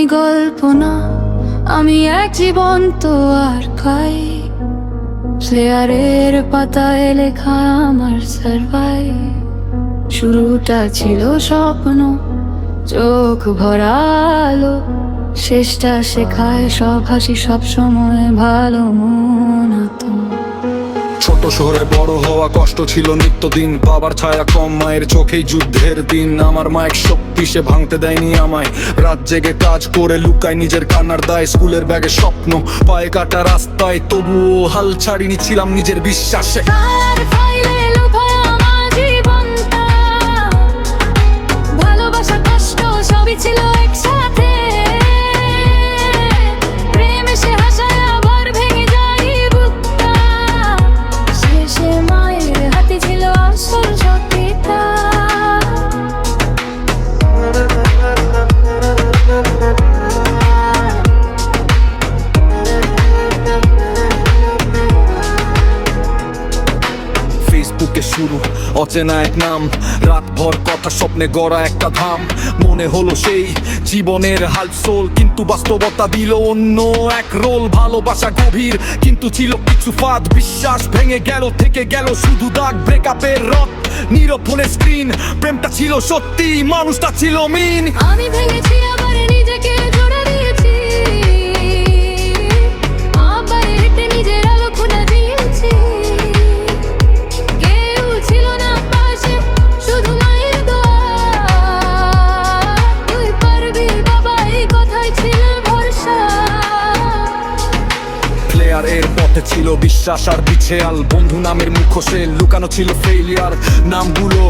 গল্প না, আমি এক জীবন্ত আর্কাই। প্লেয়ারের পাতায় লেখা আমার সারভাইভ। শুরুটা ছিল স্বপ্ন, চোখ ভরা আলো, শেষটা শেখায় সব হাসি সব সময় ভালো মন তো। ছোট শহরে বড় হওয়া কষ্ট ছিল নিত্যদিন, বাবার ছায়া কম, মায়ের চোখেই যুদ্ধের দিন। আমার মা এক শক্তি, সে ভাঙতে দেয়নি আমায়। রাত জেগে কাজ করে লুকায় নিজের কান্নার দায়। স্কুলের ব্যাগে স্বপ্ন, পায়ে কাটা রাস্তায়, তবুও হাল ছাড়িনি, ছিলাম নিজের বিশ্বাসে। ভালোবাসা কষ্ট সবই ছিল একসাথে। প্রেম এসে হাসায় আবার ভেঙে যায় বুকটা। শেষে মায়ের হাতে ছিল আসল সত্যিটা। ফেসবুকে শুরু অচেনা এক নাম, রাত ভর কথা স্বপ্নে গড়া একটা ধাম। মনে হলো সেই জীবনের হালসোল, কিন্তু বাস্তবতা দিল অন্য এক রোল। ভালোবাসা গভীর কিন্তু ছিল কিছু ফাঁদ, বিশ্বাস ভেঙে গেল, থেকে গেল শুধু দাগ। ব্রেকআপের রথ, নীরব ফোনের স্ক্রিন, প্রেমটা ছিল সত্যি, মানুষটা ছিল মিন। আমি ভেঙেছি আবার নিজেকে জোড়া দিয়েছি, আবার হেঁটে নিজের আলো খুলে দিয়েছি। কেউ ছিল না পাশে, শুধু মায়ের দোয়া। তুই পারবি বাবা, এই কথাই ছিল ভরসা। প্লেয়ার এর পথে ছিল বিশ্বাস আর বিছেয়াল, বন্ধু নামের মুখোশে লুকানো ছিল ফেলিয়ার। নামগুলো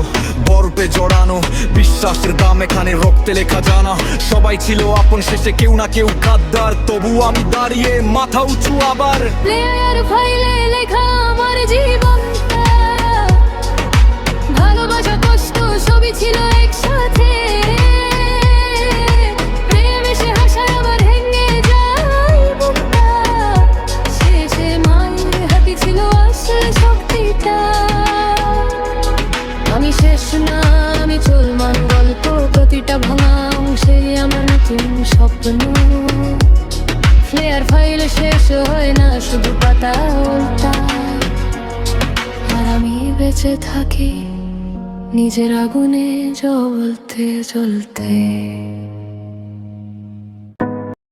বরফে জড়ানো, বিশ্বাসের দাম এখানে রক্তে লেখা জানা। সবাই ছিল আপন, শেষে কেউ না কেউ গাদ্দার, তবু আমি দাঁড়িয়ে মাথা উঁচু আবার। প্লেয়ার ফাইলে লেখা আমার জীবনটা, ভালোবাসা কষ্ট সবই ছিল একসাথে। প্রেম এসে হাসায় আবার ভেঙে যায় বুকটা। শেষে মায়ের হাতে ছিল আসল শক্তিটা। আমি শেষ না, আমি চলমান গল্প, প্রতিটা ভাঙা অংশে আমার নতুন স্বপ্ন। প্লেয়ার ফাইলে শেষ হয় না, শুধু পাতা উল্টায়। আর আমি বেঁচে থাকি নিজের আগুনে জ্বলতে জ্বলতে।